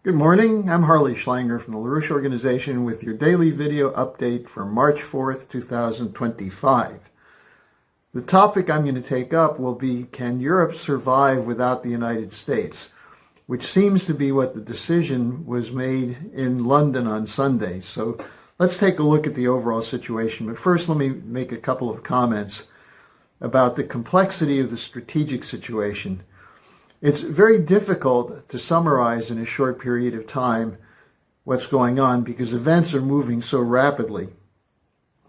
Good morning, I'm Harley Schlanger from the LaRouche organization with your daily video update for March 4th, 2025. The topic I'm going to take up will be, can Europe survive without the United States? Which seems to be what the decision was made in London on Sunday. So let's take a look at the overall situation. But first, let me make a couple of comments about the complexity of the strategic situation. It's very difficult to summarize in a short period of time what's going on because events are moving so rapidly.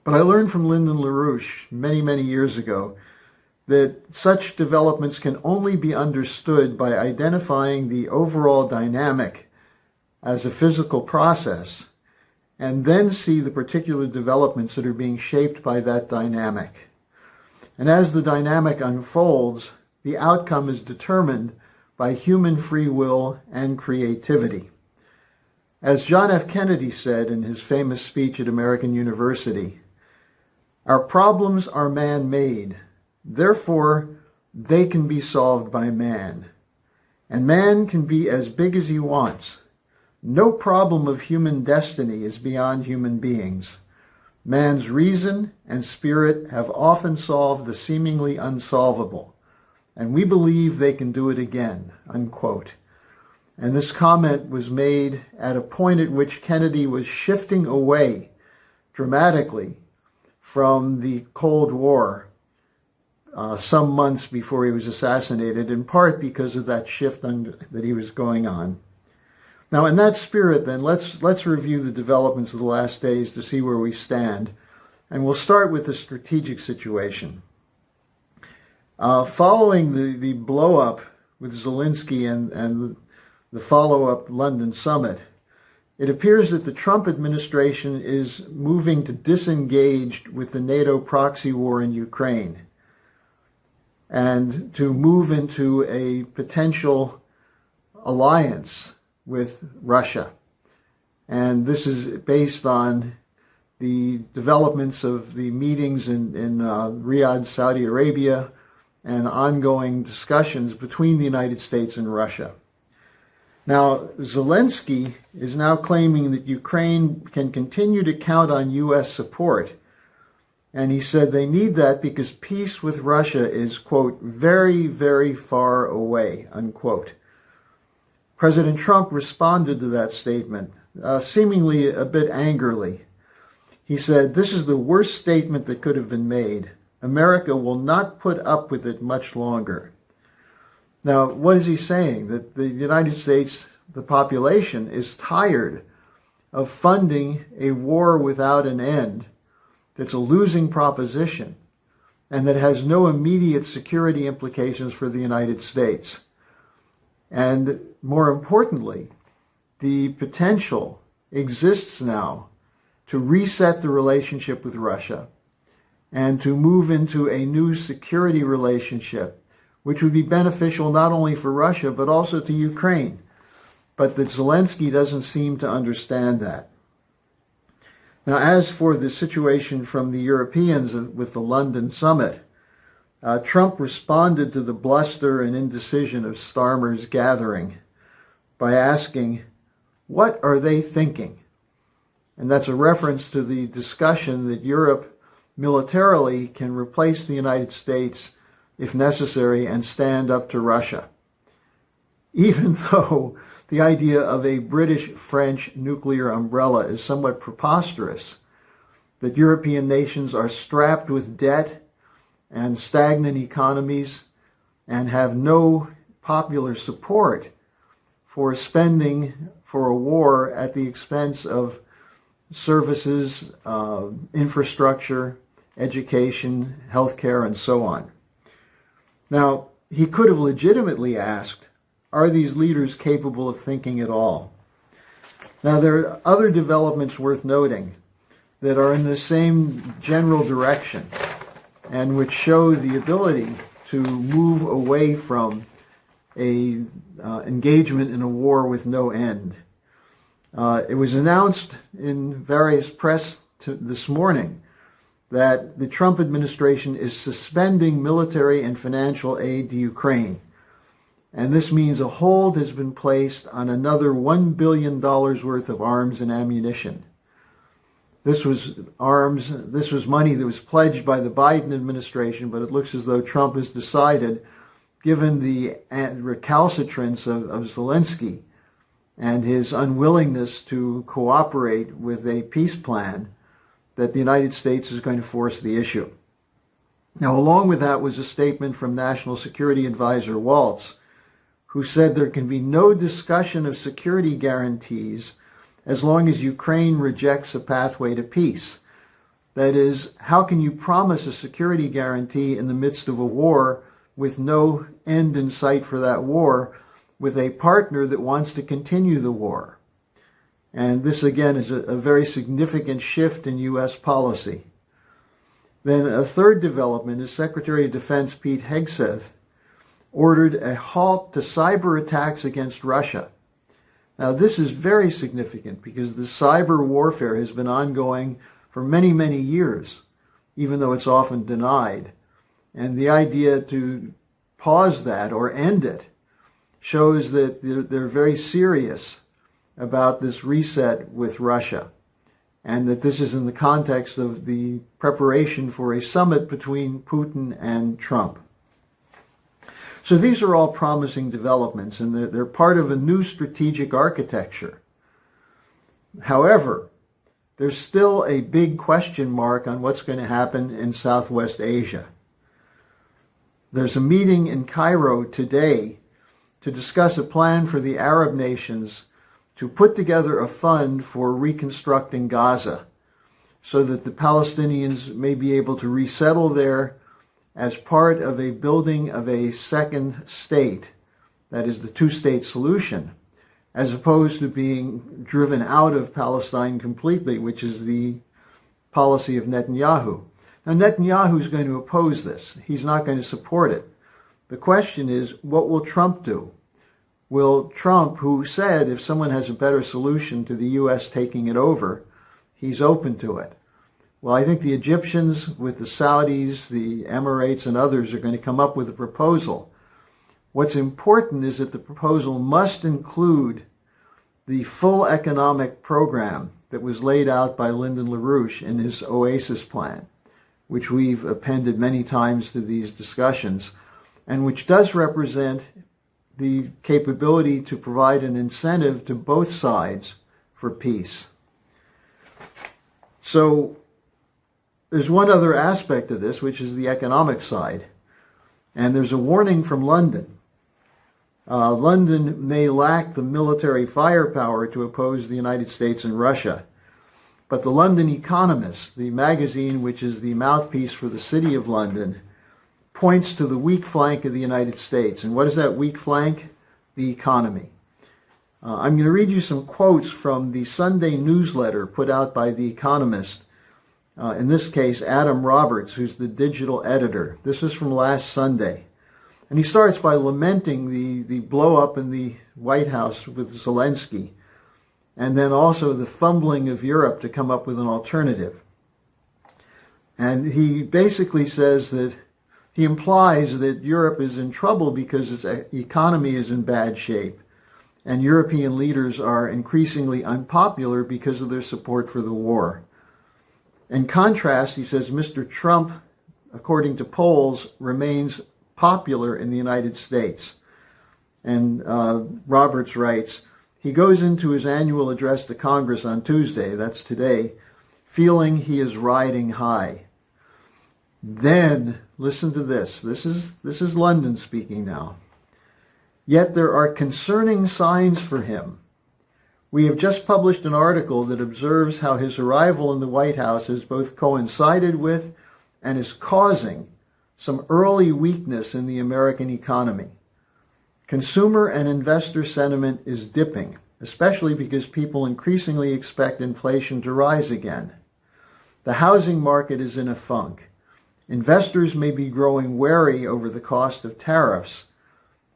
But I learned from Garland LaRouche many years ago that such developments can only be understood by identifying the overall dynamic as a physical process and then see the particular developments that are being shaped by that dynamic. And as the dynamic unfolds, the outcome is determined by human free will and creativity. As John F. Kennedy said in his famous speech at American University, "Our problems are man-made, therefore they can be solved by man. And man can be as big as he wants. No problem of human destiny is beyond human beings. Man's reason and spirit have often solved the seemingly unsolvable, and we believe they can do it again," unquote. And this comment was made at a point at which Kennedy was shifting away dramatically from the Cold War some months before he was assassinated, in part because of that shift that he was going on. Now, in that spirit, then, let's review the developments of the last days to see where we stand. And we'll start with the strategic situation. Following the blow-up with Zelensky and the follow-up London summit, it appears that the Trump administration is moving to disengage with the NATO proxy war in Ukraine and to move into a potential alliance with Russia. And this is based on the developments of the meetings in Riyadh, Saudi Arabia, and ongoing discussions between the United States and Russia. Now, Zelensky is now claiming that Ukraine can continue to count on U.S. support. And he said they need that because peace with Russia is, quote, very far away, unquote. President Trump responded to that statement, seemingly a bit angrily. He said, "This is the worst statement that could have been made. America will not put up with it much longer." Now, what is he saying? That the United States, the population, is tired of funding a war without an end that's a losing proposition and that has no immediate security implications for the United States. And more importantly, the potential exists now to reset the relationship with Russia and to move into a new security relationship, which would be beneficial not only for Russia, but also to Ukraine. But that Zelensky doesn't seem to understand that. Now, as for the situation from the Europeans with the London summit, Trump responded to the bluster and indecision of Starmer's gathering by asking, "What are they thinking?" And that's a reference to the discussion that Europe militarily can replace the United States if necessary and stand up to Russia. Even though the idea of a British-French nuclear umbrella is somewhat preposterous, that European nations are strapped with debt and stagnant economies and have no popular support for spending for a war at the expense of services, infrastructure, education, healthcare, and so on. Now, he could have legitimately asked, are these leaders capable of thinking at all? Now, there are other developments worth noting that are in the same general direction and which show the ability to move away from a engagement in a war with no end. It was announced in various press this morning that the Trump administration is suspending military and financial aid to Ukraine. And this means a hold has been placed on another $1 billion worth of arms and ammunition. This was money that was pledged by the Biden administration, but it looks as though Trump has decided, given the recalcitrance of Zelensky and his unwillingness to cooperate with a peace plan, that the United States is going to force the issue. Now, along with that was a statement from National Security Advisor Waltz, who said there can be no discussion of security guarantees as long as Ukraine rejects a pathway to peace. That is, how can you promise a security guarantee in the midst of a war with no end in sight for that war, with a partner that wants to continue the war? And this, again, is a very significant shift in U.S. policy. Then a third development is Secretary of Defense Pete Hegseth ordered a halt to cyber attacks against Russia. Now, this is very significant because the cyber warfare has been ongoing for many, many years, even though it's often denied. And the idea to pause that or end it shows that they're very serious about this reset with Russia, and that this is in the context of the preparation for a summit between Putin and Trump. So these are all promising developments, and they're part of a new strategic architecture. However, there's still a big question mark on what's going to happen in Southwest Asia. There's a meeting in Cairo today to discuss a plan for the Arab nations to put together a fund for reconstructing Gaza so that the Palestinians may be able to resettle there as part of a building of a second state, that is the two-state solution, as opposed to being driven out of Palestine completely, which is the policy of Netanyahu. Now, Netanyahu is going to oppose this. He's not going to support it. The question is, what will Trump do? Will Trump, who said if someone has a better solution to the U.S. taking it over, he's open to it? Well, I think the Egyptians with the Saudis, the Emirates, and others are going to come up with a proposal. What's important is that the proposal must include the full economic program that was laid out by LaRouche in his Oasis plan, which we've appended many times to these discussions, and which does represent the capability to provide an incentive to both sides for peace. So there's one other aspect of this, which is the economic side. And there's a warning from London. London may lack the military firepower to oppose the United States and Russia. But the London Economist, the magazine which is the mouthpiece for the City of London, points to the weak flank of the United States. And what is that weak flank? The economy. I'm going to read you some quotes from the Sunday newsletter put out by The Economist. In this case, Adam Roberts, who's the digital editor. This is from last Sunday. And he starts by lamenting the blow-up in the White House with Zelensky, and then also the fumbling of Europe to come up with an alternative. And he basically says that he implies that Europe is in trouble because its economy is in bad shape, and European leaders are increasingly unpopular because of their support for the war. In contrast, he says Mr. Trump, according to polls, remains popular in the United States. And Roberts writes, he goes into his annual address to Congress on Tuesday, that's today, feeling he is riding high. Then, listen to this. This is London speaking now. Yet there are concerning signs for him. We have just published an article that observes how his arrival in the White House has both coincided with and is causing some early weakness in the American economy. Consumer and investor sentiment is dipping, especially because people increasingly expect inflation to rise again. The housing market is in a funk. Investors may be growing wary over the cost of tariffs,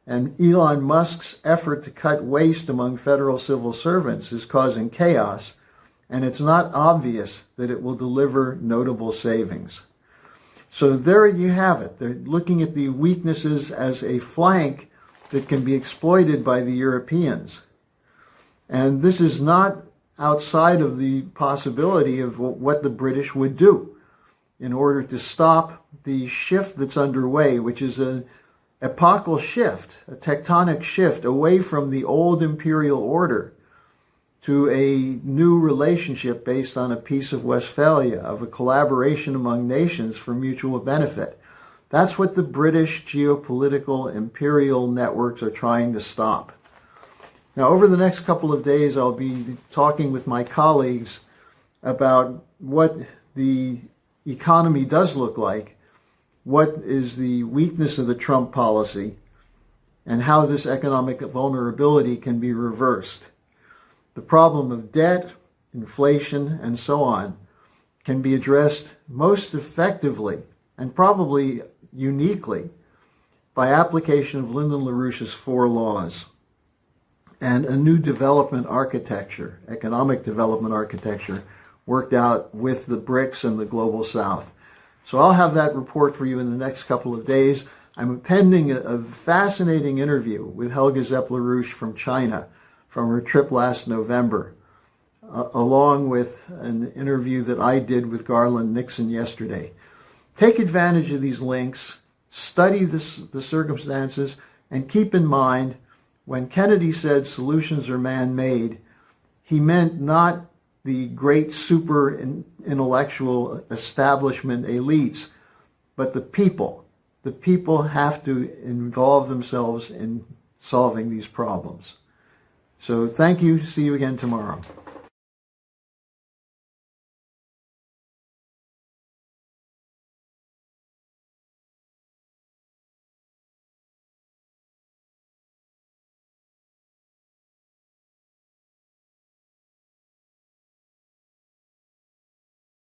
and Elon Musk's effort to cut waste among federal civil servants is causing chaos, and it's not obvious that it will deliver notable savings. So there you have it. They're looking at the weaknesses as a flank that can be exploited by the Europeans. And this is not outside of the possibility of what the British would do in order to stop the shift that's underway, which is an epochal shift, a tectonic shift away from the old imperial order to a new relationship based on a Peace of Westphalia, of a collaboration among nations for mutual benefit. That's what the British geopolitical imperial networks are trying to stop. Now, over the next couple of days, I'll be talking with my colleagues about what the economy does look like, what is the weakness of the Trump policy, and how this economic vulnerability can be reversed. The problem of debt, inflation, and so on can be addressed most effectively and probably uniquely by application of Lyndon LaRouche's 4 laws and a new development architecture, economic development architecture, worked out with the BRICS and the Global South. So I'll have that report for you in the next couple of days. I'm appending a fascinating interview with Helga Zepp-LaRouche from China, from her trip last November, along with an interview that I did with Garland Nixon yesterday. Take advantage of these links, study the circumstances, and keep in mind, when Kennedy said solutions are man-made, he meant not the great super intellectual establishment elites, but the people. The people have to involve themselves in solving these problems. So thank you. See you again tomorrow.